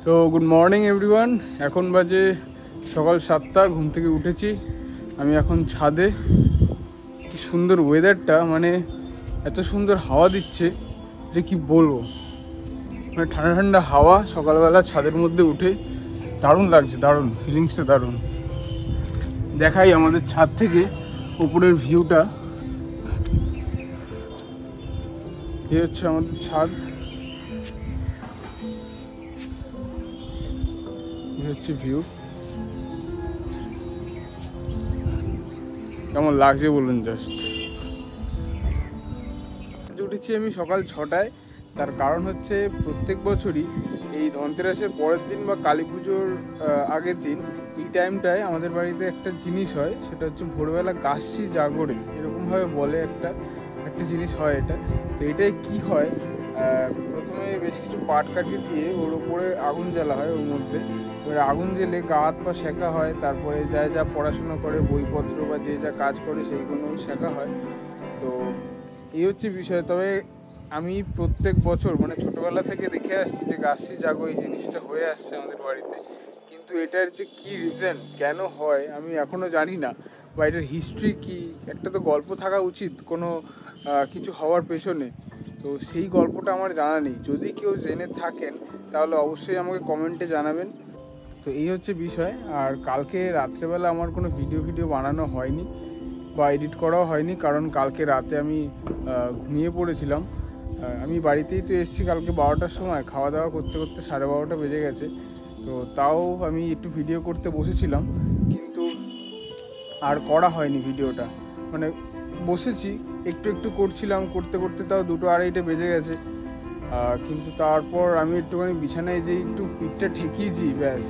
তো good morning everyone. এখন বাজে সকাল 7টা, ঘুম থেকে উঠেছি। আমি এখন ছাদে। কি সুন্দর ওয়েদারটা, মানে এত সুন্দর হাওয়া দিচ্ছে যে কি বলবো। মানে ঠান্ডা ঠান্ডা হাওয়া সকালবেলা ছাদের মধ্যে উঠে দারুণ লাগছে, দারুণ ফিলিংসটা দারুণ। দেখাই আমাদের ছাদ থেকে উপরের ভিউটা। এই হচ্ছে আমাদের ছাদ, এই হচ্ছে ভিউ। কেমন লাগছে বলুন জাস্ট। উঠেছি আমি সকাল 6টায়। তার কারণ হচ্ছে প্রত্যেক বছরই এই ধনতেরাসের পরের দিন বা কালী পুজোর আগের দিন এই টাইমটায় আমাদের বাড়িতে একটা জিনিস হয়, সেটা হচ্ছে ভোরবেলা গাছছি জাগরে এরকমভাবে বলে একটা জিনিস হয়। এটা তো এটাই কি হয়, প্রথমে বেশ কিছু পাট কাটিয়ে দিয়ে ওর উপরে আগুন জ্বালা হয়। ওর মধ্যে এবার আগুন জ্বেলে গা হাত পা সেঁকা হয়। তারপরে যা পড়াশোনা করে বইপত্র বা যে যা কাজ করে সেইগুলো সেঁকা হয়। তো এই হচ্ছে বিষয়। তবে আমি প্রত্যেক বছর মানে ছোটোবেলা থেকে দেখে আসছি যে গাছটি জাগো এই জিনিসটা হয়ে আসছে আমাদের বাড়িতে, কিন্তু এটার যে কী রিজন, কেন হয় আমি এখনও জানি না, বা এটার হিস্ট্রি কী। একটা তো গল্প থাকা উচিত কোনো কিছু হওয়ার পেছনে, তো সেই গল্পটা আমার জানা নেই। যদি কেউ জেনে থাকেন তাহলে অবশ্যই আমাকে কমেন্টে জানাবেন। তো এই হচ্ছে বিষয়। আর কালকে রাত্রেবেলা আমার কোনো ভিডিও বানানো হয়নি বা এডিট করাও হয়নি, কারণ কালকে রাতে আমি ঘুমিয়ে পড়েছিলাম। আমি বাড়িতেই তো এসেছি কালকে 12টার সময়, খাওয়া দাওয়া করতে করতে 12:30 বেজে গেছে। তো তাও আমি একটু ভিডিও করতে বসেছিলাম, কিন্তু আর করা হয়নি ভিডিওটা। মানে বসেছি একটু করছিলাম, করতে করতে তাও 2-2:30 বেজে গেছে। কিন্তু তারপর আমি একটুখানি বিছানায় যেই একটু পিঠটা ঠেকিয়েছি, ব্যাস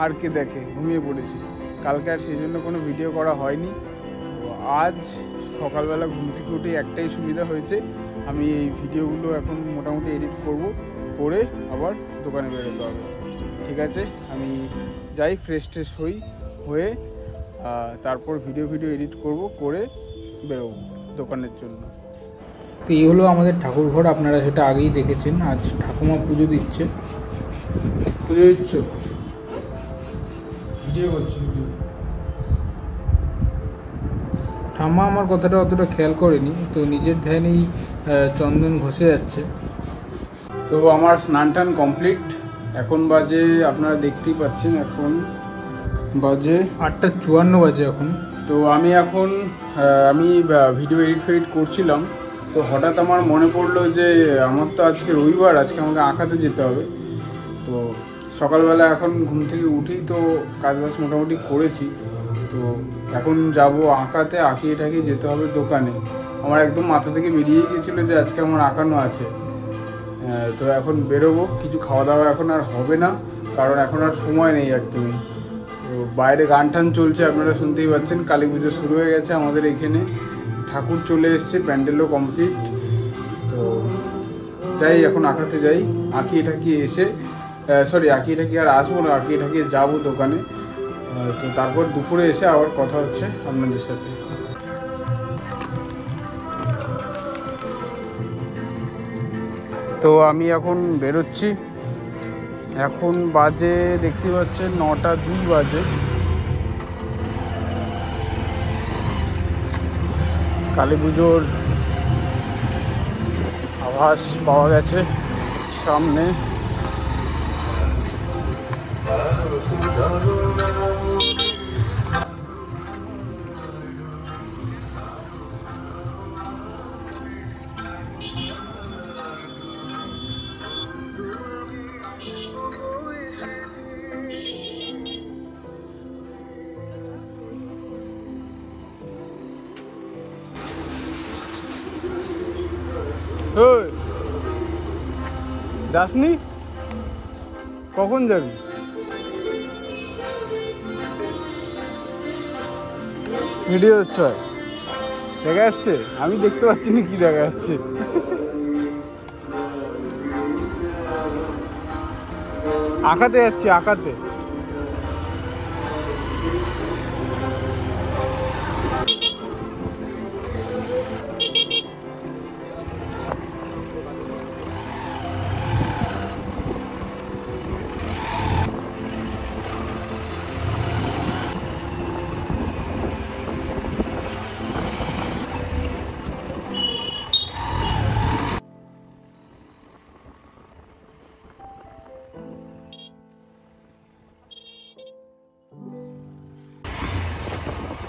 আর কে দেখে, ঘুমিয়ে পড়েছি। কালকে আর সেই জন্য কোনো ভিডিও করা হয়নি। তো আজ সকালবেলা ঘুম থেকে উঠে একটাই সুবিধা হয়েছে, আমি এই ভিডিওগুলো এখন মোটামুটি এডিট করে আবার দোকানে বেরোতে হবে। ঠিক আছে, আমি যাই, ফ্রেশ হয়ে তারপর ভিডিও এডিট করে বেরোবো দোকানের জন্য। তো এই হলো আমাদের ঠাকুর ঘর, আপনারা সেটা আগেই দেখেছেন। আজ ঠাকুমা পুজো দিচ্ছে। ভিডিও করছি। ঠাম্মা আমার কথাটা অতটা খেয়াল করেনি, তো নিজের ধ্যানেই চন্দন ঘষে যাচ্ছে। তো আমার স্নান টান কমপ্লিট। এখন বাজে, আপনারা দেখতেই পাচ্ছেন, এখন বাজে 8:54 বাজে এখন। তো আমি এখন ভিডিও এডিট করছিলাম। তো হঠাৎ আমার মনে পড়লো যে আমার তো আজকে রবিবার, আজকে আমাকে আঁকাতে যেতে হবে। তো সকালবেলা এখন ঘুম থেকে উঠেই তো কাজবাজ মোটামুটি করেছি। তো এখন যাব আঁকাতে, আঁকিয়ে টাকিয়ে যেতে হবে দোকানে। আমার একদম মাথা থেকে বেরিয়েই গেছিলো যে আজকে আমার আঁকানো আছে। তো এখন বেরোবো। কিছু খাওয়া দাওয়া এখন আর হবে না, কারণ এখন আর সময় নেই একদমই। তো বাইরে গান টান চলছে, আপনারা শুনতেই পাচ্ছেন। কালী পুজো শুরু হয়ে গেছে আমাদের এখানে, ঠাকুর চলে এসছে, প্যান্ডেলও কমপ্লিট। তো যাই, এখন আঁকাতে যাই, আঁকিয়ে ঠাকিয়ে এসে আঁকিয়ে ঠাকিয়ে আর আসবো না, আঁকিয়ে ঠাকিয়ে যাবো দোকানে। তো তারপর দুপুরে এসে আবার কথা হচ্ছে আপনাদের সাথে। তো আমি এখন বেরোচ্ছি। এখন বাজে দেখতে পাচ্ছেন 9:02 বাজে। কালী পুজোর আভাস পাওয়া গেছে সামনে। যাসনি? কখন যাবি? ভিডিও হচ্ছে, দেখা যাচ্ছে? আমি দেখতে পাচ্ছি না কি দেখা যাচ্ছে। আঁকাতে যাচ্ছি, আঁকাতে।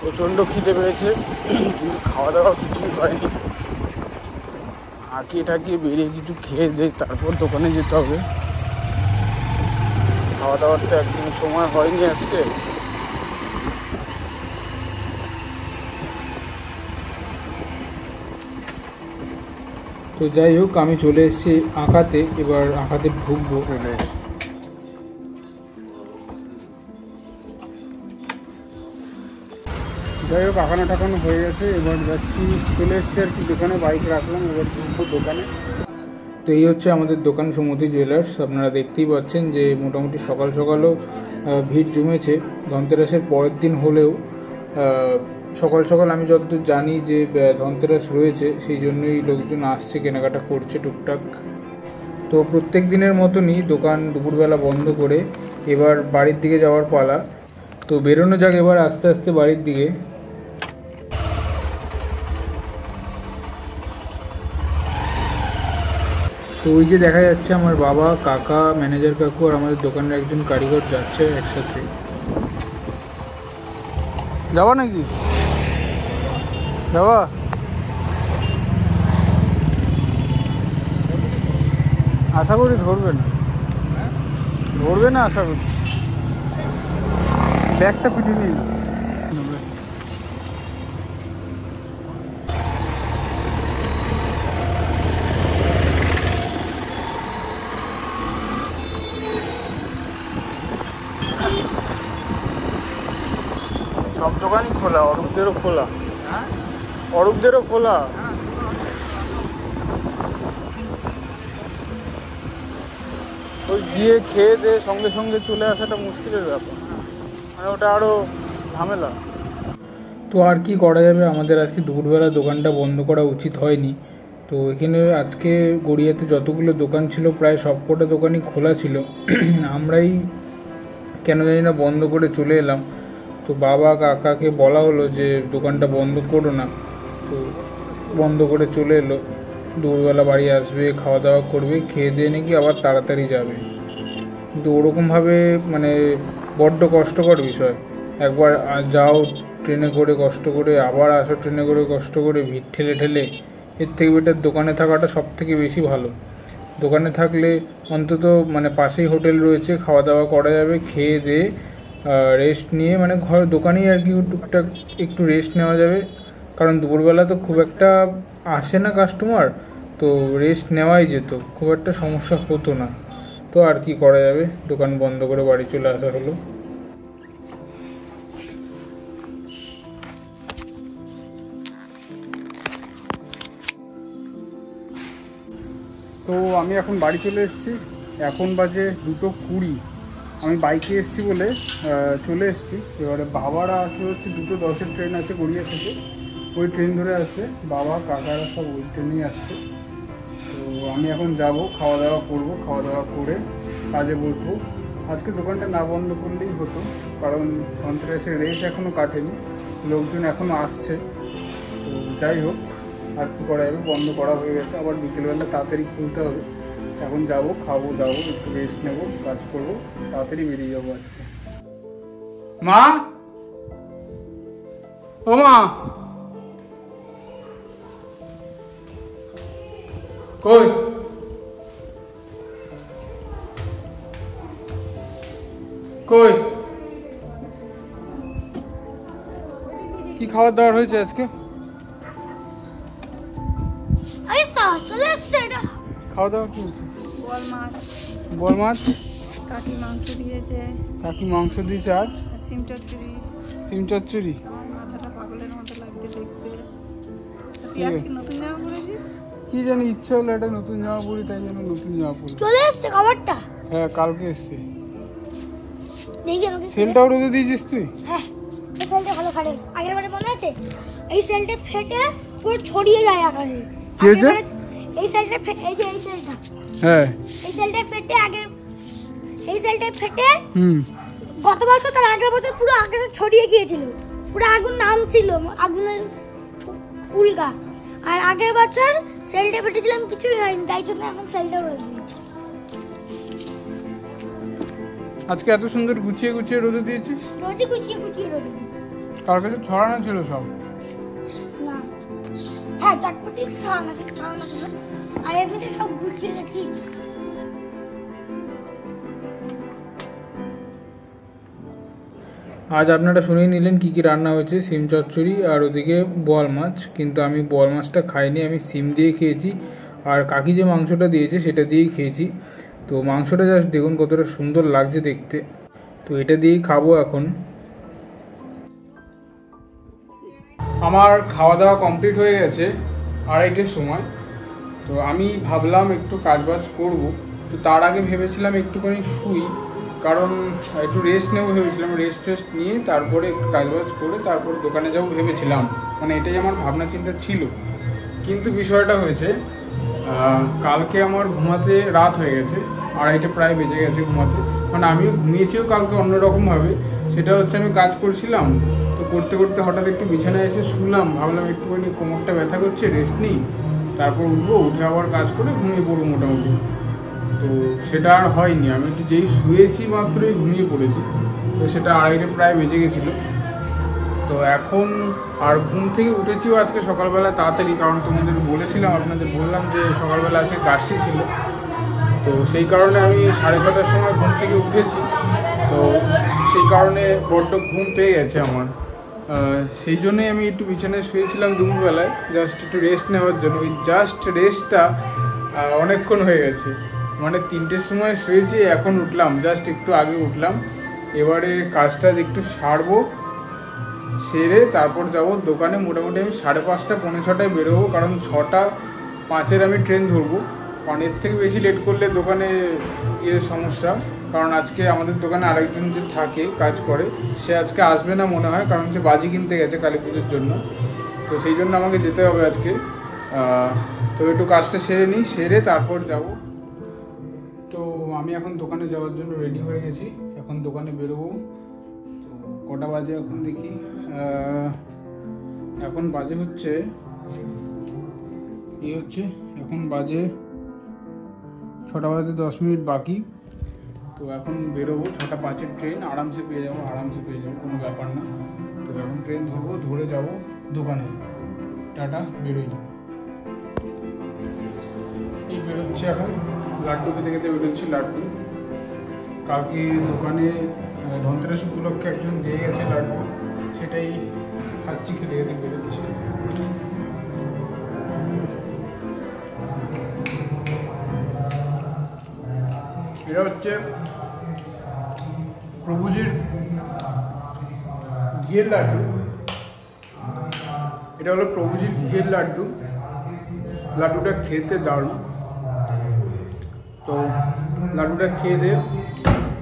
প্রচণ্ড খিদে পেয়েছে, কিন্তু খাওয়া দাওয়া কিছুই হয়নি। হাঁকিয়ে ঠাকিয়ে বেরিয়ে কিছু খেয়ে দেয়, তারপর দোকানে যেতে হবে। খাওয়া দাওয়ার তো একদম সময় হয়নি আজকে। তো যাই হোক, আমি চলে এসেছি আঁকাতে, এবার আঁকাতে ঢুকবো। যাই হোক, আঁকানো টাকানো হয়ে গেছে, এবার যাচ্ছি, চলে এসেছি আর কি দোকানে, বাইক রাখলাম, এবার ঢুকবো দোকানে। তো এই হচ্ছে আমাদের দোকান সুমতি জুয়েলার্স। আপনারা দেখতেই পাচ্ছেন যে মোটামুটি সকাল সকালও ভিড় জমেছে। ধনতেরাসের পরের দিন হলেও সকাল সকাল আমি যতদূর জানি যে ধনতেরাস রয়েছে, সেই জন্যই লোকজন আসছে, কেনাকাটা করছে টুকটাক। তো প্রত্যেক দিনের মতনই দোকান দুপুরবেলা বন্ধ করে এবার বাড়ির দিকে যাওয়ার পালা। তো বেরোনো যাক এবার আস্তে আস্তে বাড়ির দিকে। তো ওই যে দেখা যাচ্ছে আমার বাবা, কাকা, ম্যানেজার কাকু আর আমাদের দোকানের একজন কারিগর যাচ্ছে একসাথে। যাবা নাকি? যাবা? আশা করি ধরবে না, ধরবে না আশা করি। ব্যাগটা পিটিয়ে নিই। সব দোকানই খোলা, অরূপদেরও খোলা। অরূপদেরও খোলা। ওই গিয়ে খেয়ে দিয়ে সঙ্গে সঙ্গে চলে আসাটা মুশকিলের ব্যাপার, মানে ওটা আরও ঝামেলা। তো আর কি করা যাবে, আমাদের আজকে দুপুরবেলা দোকানটা বন্ধ করা উচিত হয়নি। তো এখানে আজকে গড়িয়াতে যতগুলো দোকান ছিল প্রায় সবকটা দোকানই খোলা ছিল। আমরাই কেন জানি না বন্ধ করে চলে এলাম। তো বাবা কাকাকে বলা হলো যে দোকানটা বন্ধ করো না, তো বন্ধ করে চলে এলো। দুপুরবেলা বাড়ি আসবে, খাওয়া দাওয়া করবে, খেয়ে দিয়ে নাকি আবার তাড়াতাড়ি যাবে। কিন্তু ওরকমভাবে মানে বড্ড কষ্টকর বিষয়। একবার যাও ট্রেনে করে কষ্ট করে, আবার আসো ট্রেনে করে কষ্ট করে, ভিড় ঠেলে ঠেলে, এর থেকে বেটার দোকানে থাকাটা সব থেকে বেশি ভালো। দোকানে থাকলে অন্তত মানে পাশেই হোটেল রয়েছে, খাওয়া দাওয়া করা যাবে, খেয়ে দিয়ে রেস্ট নিয়ে, মানে ঘর দোকানেই আর কি টুকটাক একটু রেস্ট নেওয়া যাবে। কারণ দুপুরবেলা তো খুব একটা আসে না কাস্টমার, তো রেস্ট নেওয়াই যেত, খুব একটা সমস্যা হতো না। তো আর কি করা যাবে, দোকান বন্ধ করে বাড়ি চলে আসা হলো। তো আমি এখন বাড়ি চলে এসেছি, এখন বাজে 2:20। আমি বাইকে এসেছি বলে চলে এসেছি। এবারে বাবারা আসলে হচ্ছে 2:10-এর ট্রেন আছে গড়িয়া থেকে, ওই ট্রেন ধরে আসবে। বাবা কাকারা সব ওই ট্রেনেই আসছে। তো আমি এখন যাব, খাওয়া দাওয়া করব, খাওয়া দাওয়া করে কাজে বসবো। আজকে দোকানটা না বন্ধ করলেই হতো, কারণ ধনতেরাসের রেস এখনও কাটেনি, লোকজন এখনও আসছে। তো যাই হোক, আর কি করা যাবে, বন্ধ করা হয়ে গেছে। আবার বিকেলবেলা তাড়াতাড়ি খুলতে হবে। এখন যাবো, খাবো দাবো, একটু রেস্ট নেবো, কাজ করবো, তাড়াতাড়ি বেরিয়ে যাবো আজকে। মা, ও মা, কই? কই? কি খাবার দাবার হয়েছে আজকে? খাওয়া দাওয়া কি হচ্ছে? বল মাছ, কাকি মাংস দিয়েছে। কাকি মাংস দিয়েছে, আর সিম চচ্চড়ি। সিম চচ্চড়ি। আমার মাথাটা পাগলের মতো লাগছে দেখতে। তুই আজকে নতুন জামা পরেছিস? কি জানি, ইচ্ছা হলো একটা নতুন জামা পরি, তাই জন্য নতুন জামা পরি। চলে এসছে খাবারটা? হ্যাঁ, কালকে এসছে। দেখি আমাকে সেলটাও রোদে দিয়েছিস তুই? হ্যাঁ, এই সেলটা ভালো ফাটে। আগের বারে মনে আছে, এই সেলটা ফেটে পুরো ছড়িয়ে যায় আকাশে। কি হয়েছে? এই সেলটা এই যে এই সেলটা, হ্যাঁ, এই সেলটা ফেটে এই সেলটা ফেটে হুম, গত বছর তার আগের বছর পুরো আকাশে ছড়িয়ে গিয়েছিল, পুরো আগুন নামছিল, আগুনের উল্কা। আর আগের বছর সেলটা ফেটেছিলাম, কিছুই হয়নি, তাই জন্য এখন সেলটা রোদে দিয়েছি। আজকে এত সুন্দর গুছিয়ে গুছিয়ে রোদে দিয়েছিস? রোজই গুছিয়ে গুছিয়ে রোদে দিই। কালকে তো ছড়ানো ছিল সব। না, হ্যাঁ চটপটি ছড়ানো ছিল, আর এমনিতে সব গুছিয়ে গেছি। আজ আপনারা শুনেই নিলেন কী কী রান্না হয়েছে, সিম চচ্চড়ি আর ওদিকে বোয়াল মাছ। কিন্তু আমি বোয়াল মাছটা খাইনি, আমি সিম দিয়ে খেয়েছি, আর কাকি যে মাংসটা দিয়েছে সেটা দিয়েই খেয়েছি। তো মাংসটা জাস্ট দেখুন কতটা সুন্দর লাগছে দেখতে। তো এটা দিয়েই খাবো এখন। আমার খাওয়া দাওয়া কমপ্লিট হয়ে গেছে 2:30-এর সময়। তো আমি ভাবলাম একটু কাজবাজ করব। তো তার আগে ভেবেছিলাম একটুখানি শুই, কারণ একটু রেস্ট নেবো ভেবেছিলাম। রেস্ট নিয়ে তারপরে একটু কাজবাজ করে তারপর দোকানে যাবো ভেবেছিলাম, মানে এটাই আমার ভাবনা চিন্তা ছিল। কিন্তু বিষয়টা হয়েছে কালকে আমার ঘুমাতে রাত হয়ে গেছে, 2:30 প্রায় বেজে গেছে ঘুমাতে। মানে আমিও ঘুমিয়েছিও কালকে অন্যরকমভাবে। সেটা হচ্ছে আমি কাজ করছিলাম, তো করতে করতে হঠাৎ একটু বিছানায় এসে শুলাম, ভাবলাম একটুখানি কোমরটা ব্যথা করছে, রেস্ট নিই, তারপর উঠবো, উঠে আবার কাজ করে ঘুমিয়ে পড়বো মোটামুটি। তো সেটা আর হয়নি, আমি একটু যেই শুয়েছি মাত্রই ঘুমিয়ে পড়েছি। তো সেটা 2:30 প্রায় বেজে গেছিলো। তো এখন আর ঘুম থেকে উঠেছিও আজকে সকালবেলা তাড়াতাড়ি, কারণ তোমাদের বলেছিলাম, আপনাদের বললাম যে সকালবেলা আজকে গাছি ছিল। তো সেই কারণে আমি 6:30টার সময় ঘুম থেকে উঠেছি। তো সেই কারণে বড্ড ঘুম পেয়ে গেছে আমার। সেই জন্যই আমি একটু বিছানায় শুয়েছিলাম দুপুরবেলায়, জাস্ট একটু রেস্ট নেওয়ার জন্য। ওই জাস্ট রেস্টটা অনেকক্ষণ হয়ে গেছে, মানে 3টের সময় শুয়েছি, এখন উঠলাম, জাস্ট একটু আগে উঠলাম। এবারে কাজটা একটু সারবো, সেরে তারপর যাব দোকানে। মোটামুটি আমি 5:30 পৌনে 6টায় বেরোবো, কারণ 6:05 আমি ট্রেন ধরবো। কারণ এর থেকে বেশি লেট করলে দোকানে সমস্যা। কারণ আজকে আমাদের দোকানে আরেকজন যে থাকে কাজ করে, সে আজকে আসবে না মনে হয়, কারণ সে বাজি কিনতে গেছে কালী পুজোর জন্য। তো সেই জন্য আমাকে যেতে হবে আজকে। তো একটু কাজটা সেরে নিই, সেরে তারপর যাব। তো আমি এখন দোকানে যাওয়ার জন্য রেডি হয়ে গেছি, এখন দোকানে বেরোবো। তো কটা বাজে এখন দেখি, এখন বাজে হচ্ছে এখন বাজে 6টা বাজতে 10 মিনিট বাকি। তো এখন বেরোবো, 6:05 ট্রেন, আরামসে পেয়ে যাবো, কোনো ব্যাপার না। তো এখন ট্রেন ধরবো, ধরে যাব দোকানে। টাটা, বেরোই। এই বেরোচ্ছে এখন, লাড্ডু খেতে খেতে বেরোচ্ছি। লাড্ডু কালকে দোকানে ধনতেরাস উপলক্ষে একজন দিয়ে গেছে লাড্ডু, সেটাই খাচ্ছি, খেতে খেতে বেরোচ্ছি। এটা হচ্ছে প্রভুজির ঘিয়ের লাড্ডু। এটা হলো প্রভুজির ঘিয়ের লাড্ডু। লাড্ডুটা খেতে দারুণ। তো লাড্ডুটা খেয়ে দিয়ে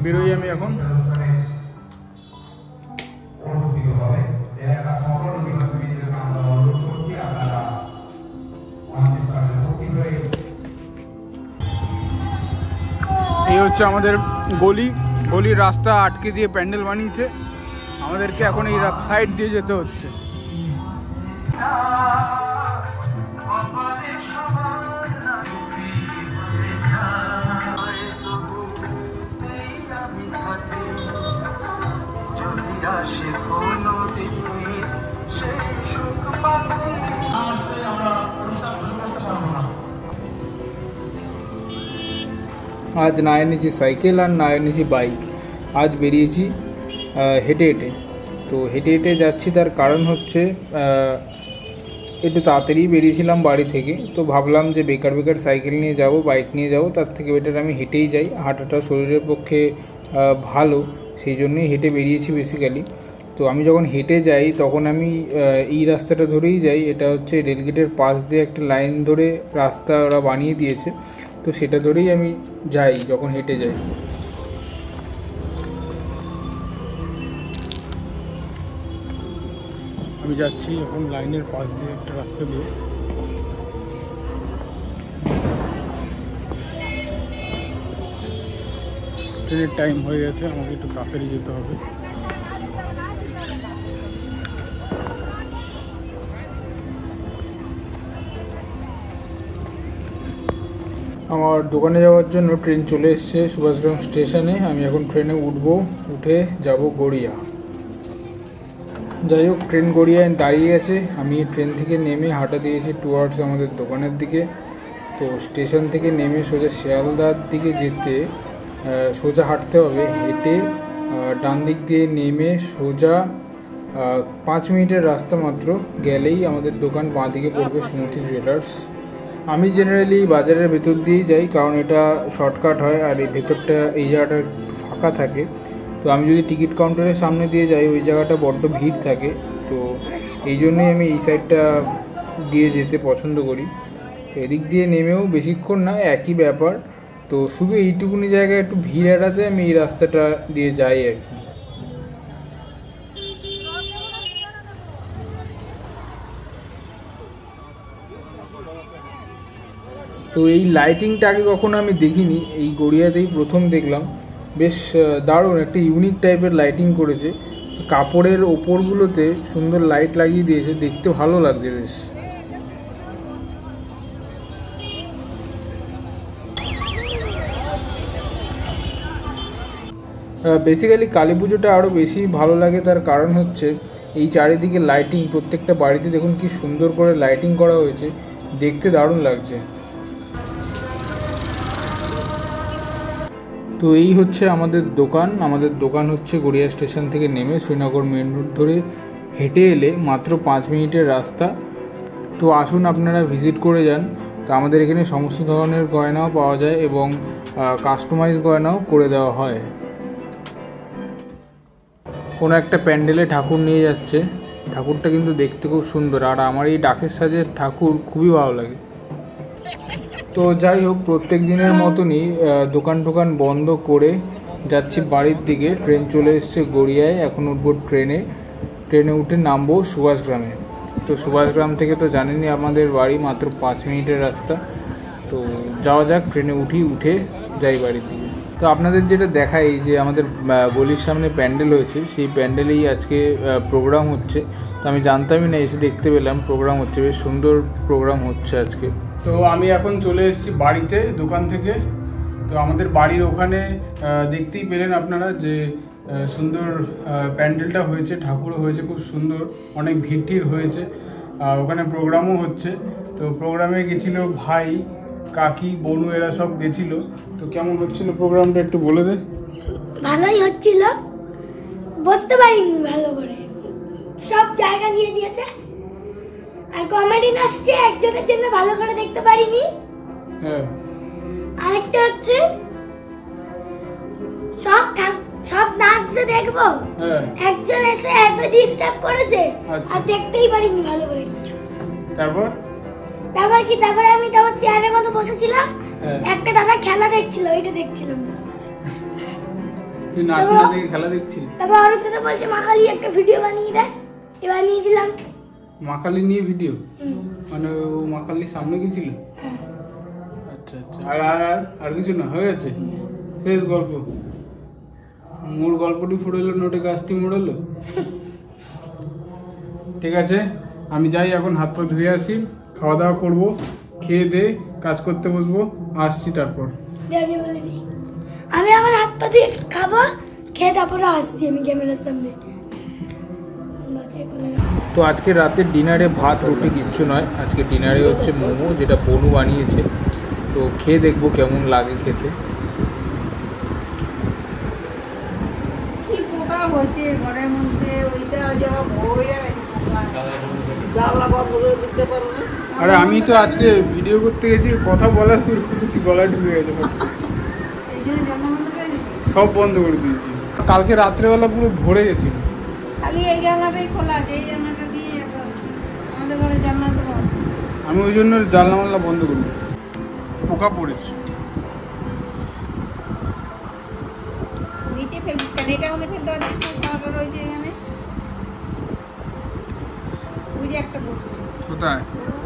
বেরোই আমি এখন। এই হচ্ছে আমাদের গলির রাস্তা আটকে দিয়ে প্যান্ডেল বানিয়েছে, আমাদেরকে এখন এই সাইড দিয়ে যেতে হচ্ছে। আজ না এনেছি সাইকেল আর না এনেছি বাইক, আজ বেরিয়েছি হেঁটে হেঁটে। তো হেঁটে হেঁটে যাচ্ছি, তার কারণ হচ্ছে একটু তাড়াতাড়ি বেরিয়েছিলাম বাড়ি থেকে। তো ভাবলাম যে বেকার সাইকেল নিয়ে যাব, বাইক নিয়ে যাব, তার থেকে বেটার আমি হেঁটেই যাই, হাঁটাটা শরীরের পক্ষে ভালো, সেই জন্যই হেঁটে বেরিয়েছি বেসিক্যালি। তো আমি যখন হেঁটে যাই তখন আমি এই রাস্তাটা ধরেই যাই। এটা হচ্ছে রেলগেটের পাশ দিয়ে একটা লাইন ধরে রাস্তা ওরা বানিয়ে দিয়েছে, তো সেটা ধরেই আমি যাই যখন হেঁটে যাই। আমি যাচ্ছি এখন লাইনের পাশ দিয়ে একটা রাস্তা দিয়ে। ট্রেনের টাইম হয়ে গেছে, আমাকে একটু তাড়াতাড়ি যেতে হবে। আমার দোকানে যাওয়ার জন্য ট্রেন চলে এসছে সুভাষগ্রাম স্টেশনে। আমি এখন ট্রেনে উঠবো, উঠে যাব গড়িয়া। যাই হোক, ট্রেন গড়িয়ায় দাঁড়িয়ে গেছে। আমি ট্রেন থেকে নেমে হাঁটা দিয়েছি টুয়ার্ডস আমাদের দোকানের দিকে। তো স্টেশন থেকে নেমে সোজা শিয়ালদার দিকে যেতে সোজা হাঁটতে হবে, হেঁটে ডান দিক দিয়ে নেমে সোজা 5 মিনিটের রাস্তা মাত্র গেলেই আমাদের দোকান, বাঁ দিকে পড়বে সুমতি জুয়েলার্স। আমি জেনারেলি বাজারের ভেতর দিয়েই যাই, কারণ এটা শর্টকাট হয় আর এই ভেতরটা, এই জায়গাটা একটু ফাঁকা থাকে। তো আমি যদি টিকিট কাউন্টারের সামনে দিয়ে যাই, ওই জায়গাটা বড্ড ভিড় থাকে। তো এই জন্যই আমি এই সাইডটা দিয়ে যেতে পছন্দ করি। তো এদিক দিয়ে নেমেও বেশিক্ষণ না, একই ব্যাপার। তো শুধু এইটুকুনি জায়গায় একটু ভিড় এড়াতে আমি এই রাস্তাটা দিয়ে যাই আর কি। তো এই লাইটিংটা আগে কখনো আমি দেখিনি, এই গড়িয়াতেই প্রথম দেখলাম। বেশ দারুণ একটা ইউনিক টাইপের লাইটিং করেছে, কাপড়ের ওপরগুলোতে সুন্দর লাইট লাগিয়ে দিয়েছে, দেখতে ভালো লাগছে বেশ। বেসিক্যালি কালী পুজোটা আরও বেশি ভালো লাগে, তার কারণ হচ্ছে এই চারিদিকে লাইটিং। প্রত্যেকটা বাড়িতে দেখুন কি সুন্দর করে লাইটিং করা হয়েছে, দেখতে দারুণ লাগছে। তো এই হচ্ছে আমাদের দোকান। আমাদের দোকান হচ্ছে গড়িয়া স্টেশন থেকে নেমে শ্রীনগর মেন রোড ধরে হেঁটে এলে মাত্র 5 মিনিটের রাস্তা। তো আসুন আপনারা ভিজিট করে যান। তো আমাদের এখানে সমস্ত ধরনের গয়নাও পাওয়া যায় এবং কাস্টমাইজ গয়নাও করে দেওয়া হয়। কোনো একটা প্যান্ডেলে ঠাকুর নিয়ে যাচ্ছে, ঠাকুরটা কিন্তু দেখতে খুব সুন্দর, আর আমার এই ডাকের সাজের ঠাকুর খুবই ভালো লাগে। তো যাই হোক, প্রত্যেক দিনের মতনই দোকান টোকান বন্ধ করে যাচ্ছি বাড়ির দিকে। ট্রেন চলে এসছে গড়িয়ায়, এখন উঠবো ট্রেনে উঠে নামবো সুভাষগ্রামে। তো সুভাষগ্রাম থেকে তো জানেনই আমাদের বাড়ি মাত্র 5 মিনিটের রাস্তা। তো যাওয়া যাক, ট্রেনে উঠে যাই বাড়ির দিকে। তো আপনাদের যেটা দেখাই, যে আমাদের গলির সামনে প্যান্ডেল হয়েছে, সেই প্যান্ডেলেই আজকে প্রোগ্রাম হচ্ছে। তো আমি জানতামই না, এসে দেখতে পেলাম প্রোগ্রাম হচ্ছে, বেশ সুন্দর প্রোগ্রাম হচ্ছে আজকে। তো আমি এখন চলে এসেছি বাড়িতে দোকান থেকে। তো আমাদের বাড়ির ওখানে দেখতেই পেলেন আপনারা যে সুন্দর প্যান্ডেলটা হয়েছে, ঠাকুরও হয়েছে খুব সুন্দর, অনেক ভিড় হয়েছে। ওখানে প্রোগ্রামও হচ্ছে। তো প্রোগ্রামে গেছিল ভাই, কাকি, বনু, এরা সব গেছিল। তো কেমন হচ্ছিল প্রোগ্রামটা একটু বলে দে। ভালোই হচ্ছিল, বসতে পারিনি ভালো করে, সব জায়গা নিয়ে দিয়েছে। আর কমেডি নাচতে একজনের জন্য ভালো করে দেখতে পারিনি। হ্যাঁ, আরেকটা হচ্ছে সব নাচতে দেখবো, একজন এসে এত ডিস্টার্ব করেছে আর দেখতেই পারিনি ভালো করে কিছু। তারপর আমি চেয়ারের মধ্যে বসেছিলাম, একটা দাদা খেলা দেখছিল, ওইটা দেখছিলাম বসে বসে। তুই নাচ না দেখে খেলা দেখছিস? তারপর অরুণ দাদা বলছে মা কালী একটা ভিডিও বানিয়ে দে, এবার নিয়ে দিলাম। মা কালী নিয়ে ভিডিও, মানে ও মা কালীর সামনে গেছিল? আচ্ছা আচ্ছা। আর কিছু না, হয়ে গেছে শেষ গল্প? মোর গল্পটি ফুড়েলো, নোটে গাছটি মোড়েলো। ঠিক আছে, আমি যাই এখন, হাত পা ধুয়ে আসি, খাওয়া দাওয়া করবো, খেয়ে দে কাজ করতে বসবো, আসছি তারপর। আমি আমার হাত পা ধুয়ে খাবো, খেয়ে তারপরে আসছি আমি ক্যামেরার সামনে। তো আজকে রাতের ডিনারে ভাত রুটি কিচ্ছু নয়, আজকে ডিনারে হচ্ছে মোমো, যেটা বনু বানিয়েছে। তো খেয়ে দেখবো কেমন লাগে খেতে। কি পোকা হচ্ছে ঘরের মধ্যে, ওইটা যাওয়া ভয়রা গেছে পোকা। জানলা বন্ধ করে দিতে পারো না? আরে আমি তো আজকে ভিডিও করতে গেছি, কথা বলা শুরু করেছি, গলা ঢুকে গেছে, এই জন্য জানলা বন্ধ করে দিয়েছি, সব বন্ধ করে দিয়েছি। কালকে রাত্রেবেলা পুরো ভরে গেছিল। খালি এই জানলাটাই খোলা আছে, এই জানলাটা দিয়ে আমাদের ঘরে জানলা তো বন্ধ। আমি ওই জন্য জানলা মাল্লা বন্ধ করি, পোকা পড়েছে। নিচে ফেলছিস কেন? এটা আমাদের ফেলতে পারছিস না, খাবার রয়েছে এখানে। ওই যে একটা বসে, কোথায়?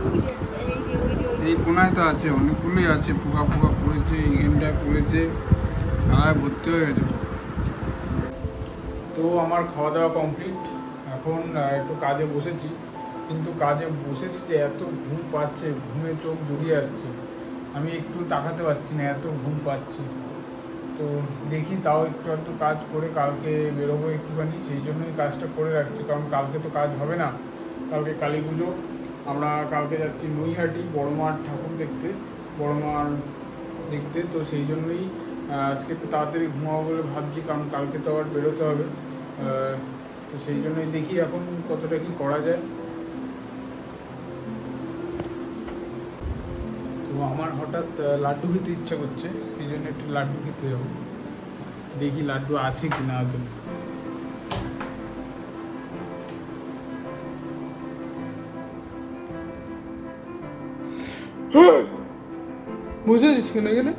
ওই যে এই কোনায় তো আছে, অনেকগুলোই আছে, পোকা পড়েছে, এইখানটায় পড়েছে, থালায় ভর্তি হয়ে গেছে। তো আমার খাওয়া দাওয়া কমপ্লিট, এখন একটু কাজে বসেছি। কিন্তু কাজে বসেছি যে এত ঘুম পাচ্ছে, ঘুমে চোখ জড়িয়ে আসছে, আমি একটু তাকাতে পারছি না, এত ঘুম পাচ্ছে। তো দেখি তাও একটু একটু কাজ করে কালকে বেরোবো একটুখানি, সেই জন্যই কাজটা করে রাখছি, কারণ কালকে তো কাজ হবে না, কালকে কালী পুজো। আমরা কালকে যাচ্ছি নৈহাটি বড় মার ঠাকুর দেখতে, বড় মার দেখতে, তো সেই জন্যই আজকে একটু তাড়াতাড়ি ঘুমাবো বলে ভাবছি, কারণ কালকে তো আবার বেরোতে হবে। তো সেই জন্যই দেখি এখন কতটা কি করা যায়। তো আমার হঠাৎ লাড্ডু খেতে ইচ্ছা করছে, সেই জন্য একটু লাড্ডু খেতে যাবো, দেখি লাড্ডু আছে কি না তো। বুঝে আছিস কেন এখানে,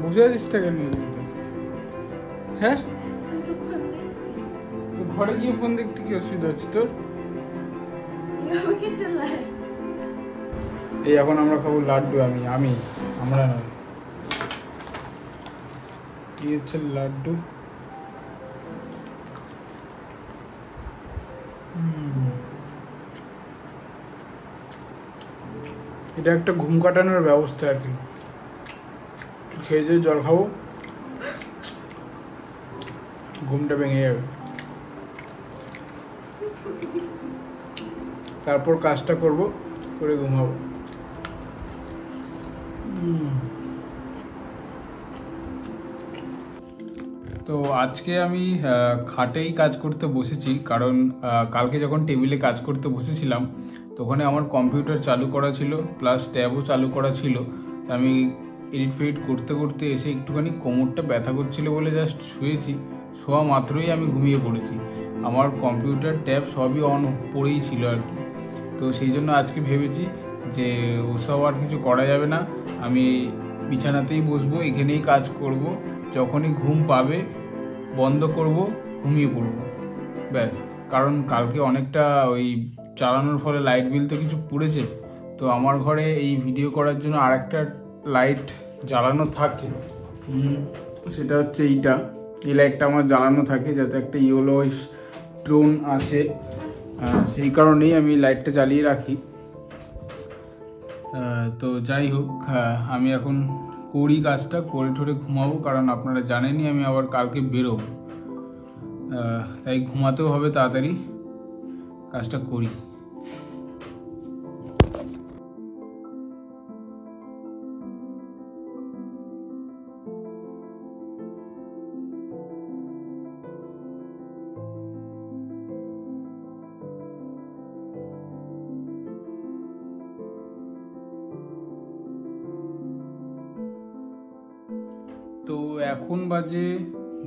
বুঝে আছিস কেন? হ্যাঁ, তো ঘরে গিয়ে ফোন দেখতে কি অসুবিধা হচ্ছে তোর? এই এখন আমরা খাবো লাড্ডু, আমরা নয়, কি হচ্ছে লাড্ডু। এটা একটা ঘুম কাটানোর ব্যবস্থা আর কি, খেয়ে দিয়ে জল খাবো, ঘুমটা ভেঙে যাবে, তারপর কাজটা করব, করে ঘুমাবো। তো আজকে আমি খাটেই কাজ করতে বসেছি, কারণ কালকে যখন টেবিলে কাজ করতে বসেছিলাম তখন আমার কম্পিউটার চালু করা ছিল, প্লাস ট্যাবও চালু করা ছিল। আমি এডিট ফেডিট করতে করতে এসে একটুখানি কোমরটা ব্যথা করছিল বলে জাস্ট শুয়েছি, শোয়া মাত্রই আমি ঘুমিয়ে পড়েছি। আমার কম্পিউটার ট্যাব সবই অন পড়েই ছিল আর কি। তো সেই জন্য আজকে ভেবেছি যে ওসব আর কিছু করা যাবে না, আমি বিছানাতেই বসবো, এখানেই কাজ করব, যখনই ঘুম পাবে বন্ধ করব, ঘুমিয়ে পড়ব, ব্যাস। কারণ কালকে অনেকটা ওই চালানোর ফলে লাইট বিল তো কিছু পড়েছে। তো আমার ঘরে এই ভিডিও করার জন্য আরেকটা লাইট জ্বালানো থাকে, সেটা হচ্ছে এই লাইটটা আমার জ্বালানো থাকে, যাতে একটা ইয়েলোইশ টোন আসে, সেই কারণেই আমি লাইটটা জ্বালিয়ে রাখি। তো যাই হোক, আমি এখন করি কাজটা, করে ঠরে ঘুমাবো, কারণ আপনারা জানেনই আমি আবার কালকে বেরোবো, তাই ঘুমাতেও হবে, তাড়াতাড়ি কাজটা করি। তো এখন বাজে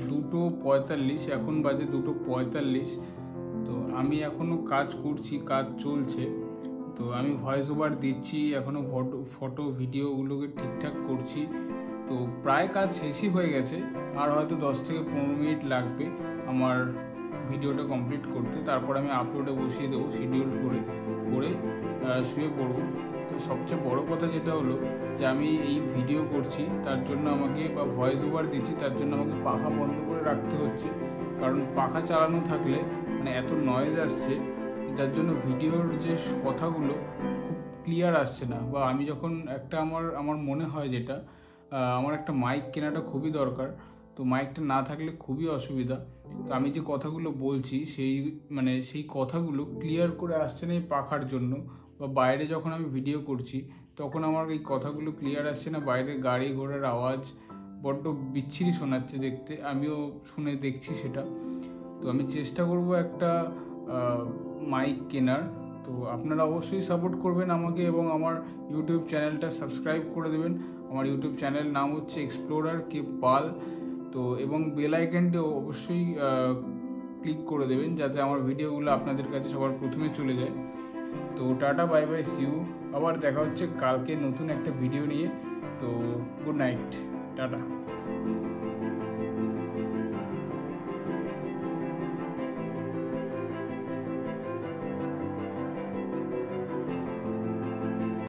2:45, তো আমি এখনও কাজ করছি, কাজ চলছে। তো আমি ভয়েস ওভার দিচ্ছি, এখনও ফটো ভিডিওগুলোকে ঠিকঠাক করছি। তো প্রায় কাজ শেষই হয়ে গেছে, আর হয়তো 10 থেকে 15 মিনিট লাগবে আমার ভিডিওটা কমপ্লিট করতে, তারপর আমি আপলোডে বসিয়ে দেবো শিডিউল করে শুয়ে পড়বো। তো সবচেয়ে বড় কথা যেটা হলো যে আমি এই ভিডিও করছি তার জন্য আমাকে, বা ভয়েস ওভার দিচ্ছি তার জন্য আমাকে পাখা বন্ধ করে রাখতে হচ্ছে, কারণ পাখা চালানো থাকলে মানে এত নয়েজ আসছে, যার জন্য ভিডিওর যে কথাগুলো খুব ক্লিয়ার আসছে না। বা আমি যখন একটা আমার মনে হয় যেটা আমার একটা মাইক কেনাটা খুবই দরকার, তো মাইকটা না থাকলে খুবই অসুবিধা। তো আমি যে কথাগুলো বলছি সেই কথাগুলো ক্লিয়ার করে আসছে না এই পাখার জন্য, বা বাইরে যখন আমি ভিডিও করছি তখন আমার এই কথাগুলো ক্লিয়ার আসছে না, বাইরে গাড়ি ঘোড়ার আওয়াজ বড্ড বিচ্ছিরি শোনাচ্ছে দেখতে, আমিও শুনে দেখছি সেটা। তো আমি চেষ্টা করব একটা মাইক কেনার। তো আপনারা অবশ্যই সাপোর্ট করবেন আমাকে, এবং আমার ইউটিউব চ্যানেলটা সাবস্ক্রাইব করে দেবেন। আমার ইউটিউব চ্যানেল নাম হচ্ছে এক্সপ্লোরার কে পাল। তো এবং বেল আইকনটিও অবশ্যই ক্লিক করে দেবেন, যাতে আমার ভিডিওগুলো আপনাদের কাছে সবার প্রথমে চলে যায়। তো tata, bye bye, see you, আবার দেখা হচ্ছে কালকে নতুন একটা ভিডিও নিয়ে। তো গুড নাইট, টাটা।